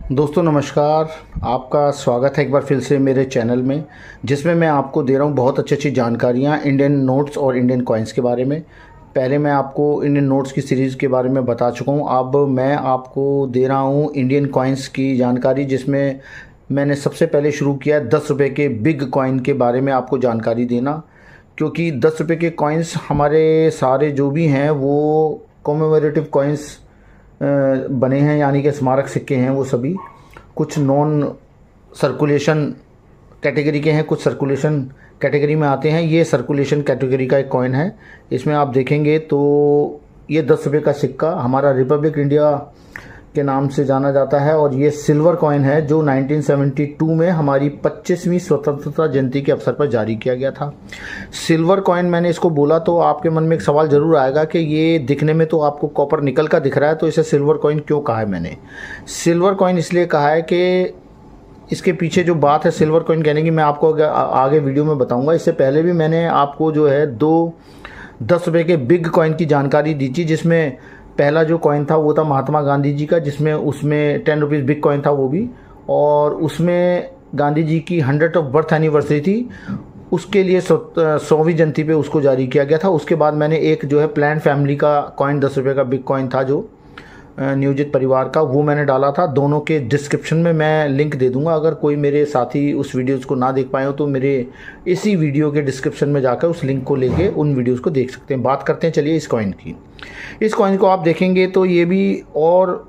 दोस्तों नमस्कार। आपका स्वागत है एक बार फिर से मेरे चैनल में, जिसमें मैं आपको दे रहा हूँ बहुत अच्छी अच्छी जानकारियाँ इंडियन नोट्स और इंडियन कॉइन्स के बारे में। पहले मैं आपको इंडियन नोट्स की सीरीज़ के बारे में बता चुका हूँ। अब मैं आपको दे रहा हूँ इंडियन कॉइन्स की जानकारी, जिसमें मैंने सबसे पहले शुरू किया है 10 रुपये के बिग कॉइन के बारे में आपको जानकारी देना। क्योंकि 10 रुपये के कॉइन्स हमारे सारे जो भी हैं वो कॉमेमोरेटिव कॉइन्स बने हैं, यानी कि स्मारक सिक्के हैं। वो सभी कुछ नॉन सर्कुलेशन कैटेगरी के हैं, कुछ सर्कुलेशन कैटेगरी में आते हैं। ये सर्कुलेशन कैटेगरी का एक कॉइन है। इसमें आप देखेंगे तो ये 10 रुपये का सिक्का हमारा रिपब्लिक इंडिया के नाम से जाना जाता है, और ये सिल्वर कॉइन है जो 1972 में हमारी 25वीं स्वतंत्रता जयंती के अवसर पर जारी किया गया था। सिल्वर कॉइन मैंने इसको बोला तो आपके मन में एक सवाल ज़रूर आएगा कि ये दिखने में तो आपको कॉपर निकल का दिख रहा है, तो इसे सिल्वर कॉइन क्यों कहा है मैंने। सिल्वर कॉइन इसलिए कहा है कि इसके पीछे जो बात है सिल्वर कॉइन कहने की, मैं आपको आगे वीडियो में बताऊंगा। इससे पहले भी मैंने आपको जो है 10 रुपये के बिग कॉइन की जानकारी दी थी, जिसमें पहला जो कॉइन था वो था महात्मा गांधी जी का, जिसमें उसमें 10 रुपीज़ बिग कॉइन था वो भी, और उसमें गांधी जी की 100 ऑफ बर्थ एनिवर्सरी थी, उसके लिए 100वीं जयंती पे उसको जारी किया गया था। उसके बाद मैंने एक जो है प्लान फैमिली का कॉइन 10 रुपये का बिग कॉइन था, जो नियोजित परिवार का, वो मैंने डाला था। दोनों के डिस्क्रिप्शन में मैं लिंक दे दूंगा। अगर कोई मेरे साथी उस वीडियोज़ को ना देख पाए हो तो मेरे इसी वीडियो के डिस्क्रिप्शन में जाकर उस लिंक को लेके उन वीडियोज़ को देख सकते हैं। बात करते हैं चलिए इस कॉइन की। इस कॉइन को आप देखेंगे तो ये भी और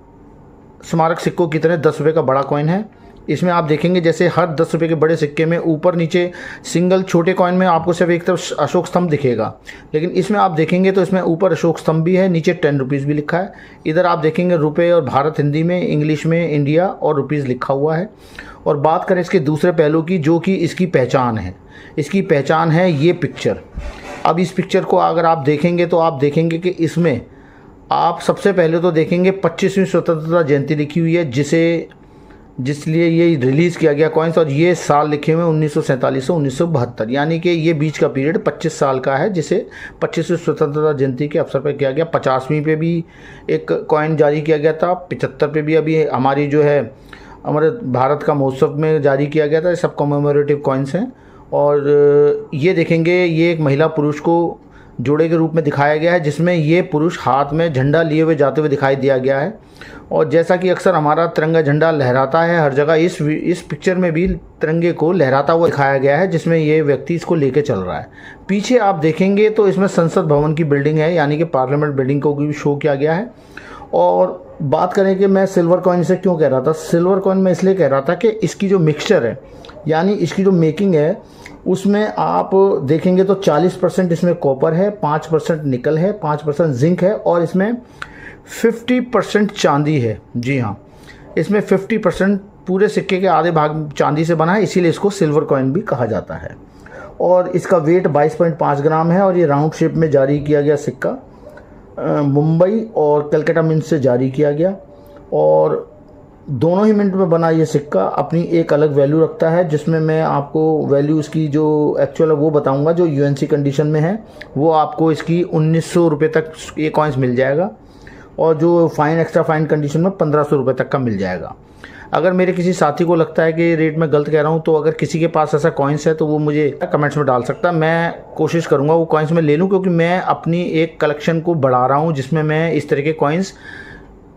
स्मारक सिक्कों की तरह 10 रुपये का बड़ा कॉइन है। इसमें आप देखेंगे जैसे हर 10 रुपये के बड़े सिक्के में ऊपर नीचे सिंगल छोटे कॉइन में आपको सिर्फ एक तरफ अशोक स्तंभ दिखेगा, लेकिन इसमें आप देखेंगे तो इसमें ऊपर अशोक स्तंभ भी है, नीचे 10 रुपीज़ भी लिखा है। इधर आप देखेंगे रुपये और भारत हिंदी में, इंग्लिश में इंडिया और रुपीज़ लिखा हुआ है। और बात करें इसके दूसरे पहलू की, जो कि इसकी पहचान है। इसकी पहचान है ये पिक्चर। अब इस पिक्चर को अगर आप देखेंगे तो आप देखेंगे कि इसमें आप सबसे पहले तो देखेंगे 25वीं स्वतंत्रता जयंती लिखी हुई है, जिसलिए ये रिलीज़ किया गया कॉइन्स, और ये साल लिखे हुए 1947 से 1972, यानी कि ये बीच का पीरियड 25 साल का है, जिसे 25वीं स्वतंत्रता जयंती के अवसर पर किया गया। 50वीं पे भी एक कॉइन जारी किया गया था, 75 पे भी अभी हमारी जो है हमारे भारत का महोत्सव में जारी किया गया था। ये सब कॉमेमोरेटिव कॉइन्स हैं। और ये देखेंगे ये एक महिला पुरुष को जोड़े के रूप में दिखाया गया है, जिसमें ये पुरुष हाथ में झंडा लिए हुए जाते हुए दिखाई दिया गया है। और जैसा कि अक्सर हमारा तिरंगा झंडा लहराता है हर जगह, इस पिक्चर में भी तिरंगे को लहराता हुआ दिखाया गया है, जिसमें ये व्यक्ति इसको लेके चल रहा है। पीछे आप देखेंगे तो इसमें संसद भवन की बिल्डिंग है, यानी कि पार्लियामेंट बिल्डिंग को भी शो किया गया है। और बात करें कि मैं सिल्वर कॉइन से क्यों कह रहा था, सिल्वर कॉइन में इसलिए कह रहा था कि इसकी जो मिक्सचर है, यानी इसकी जो मेकिंग है, उसमें आप देखेंगे तो 40% इसमें कॉपर है, 5% निकल है, 5% जिंक है, और इसमें 50% चांदी है। जी हाँ, इसमें 50% पूरे सिक्के के आधे भाग चांदी से बना है, इसीलिए इसको सिल्वर कॉइन भी कहा जाता है। और इसका वेट 22.5 ग्राम है, और ये राउंड शेप में जारी किया गया सिक्का मुंबई और कलकत्ता मिंट से जारी किया गया। और दोनों ही मिनट में बना ये सिक्का अपनी एक अलग वैल्यू रखता है, जिसमें मैं आपको वैल्यू इसकी जो एक्चुअल है वो बताऊंगा। जो यूएनसी कंडीशन में है वो आपको इसकी 1900 रुपये तक ये कॉइन्स मिल जाएगा, और जो फाइन एक्स्ट्रा फाइन कंडीशन में 1500 रुपये तक का मिल जाएगा। अगर मेरे किसी साथी को लगता है कि रेट में गलत कह रहा हूँ, तो अगर किसी के पास ऐसा कॉइन्स है तो वो मुझे कमेंट्स में डाल सकता है। मैं कोशिश करूँगा वो कॉइन्स में ले लूँ, क्योंकि मैं अपनी एक कलेक्शन को बढ़ा रहा हूँ, जिसमें मैं इस तरह के कॉइन्स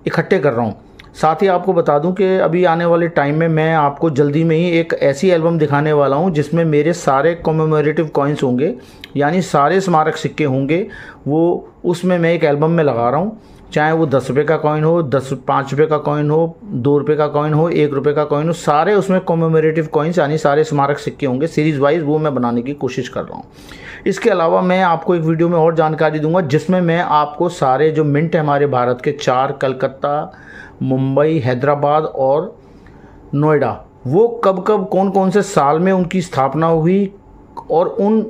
इकट्ठे कर रहा हूँ। साथ ही आपको बता दूं कि अभी आने वाले टाइम में मैं आपको जल्दी में ही एक ऐसी एल्बम दिखाने वाला हूं, जिसमें मेरे सारे कॉमेमोरेटिव कॉइन्स होंगे, यानी सारे स्मारक सिक्के होंगे। वो उसमें मैं एक एल्बम में लगा रहा हूं, चाहे वो 10 रुपये का कॉइन हो, 5 रुपये का कॉइन हो, 2 रुपये का कॉइन हो, 1 रुपये का कॉइन हो, सारे उसमें कॉमेमोरेटिव कॉइन्स यानी सारे स्मारक सिक्के होंगे सीरीज़ वाइज। वो मैं बनाने की कोशिश कर रहा हूँ। इसके अलावा मैं आपको एक वीडियो में और जानकारी दूंगा, जिसमें मैं आपको सारे जो मिंट है हमारे भारत के 4, कलकत्ता, मुंबई, हैदराबाद और नोएडा, वो कब कब कौन कौन से साल में उनकी स्थापना हुई, और उन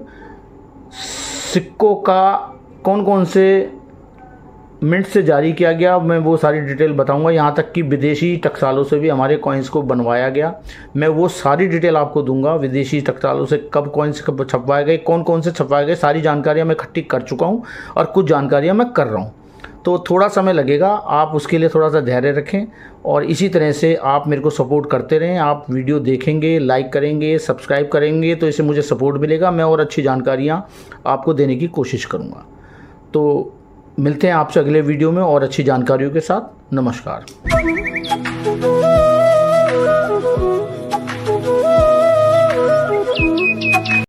सिक्कों का कौन कौन से मिंट से जारी किया गया, मैं वो सारी डिटेल बताऊंगा। यहाँ तक कि विदेशी टकसालों से भी हमारे कॉइन्स को बनवाया गया, मैं वो सारी डिटेल आपको दूंगा। विदेशी टकसालों से कब कॉइन्स कब छपवाए गए, कौन कौन से छपवाए गए, सारी जानकारियाँ मैं इकट्ठी कर चुका हूँ, और कुछ जानकारियाँ मैं कर रहा हूँ। तो थोड़ा समय लगेगा, आप उसके लिए थोड़ा सा धैर्य रखें और इसी तरह से आप मेरे को सपोर्ट करते रहें। आप वीडियो देखेंगे, लाइक करेंगे, सब्सक्राइब करेंगे तो इससे मुझे सपोर्ट मिलेगा, मैं और अच्छी जानकारियाँ आपको देने की कोशिश करूँगा। तो मिलते हैं आपसे अगले वीडियो में और अच्छी जानकारियों के साथ। नमस्कार।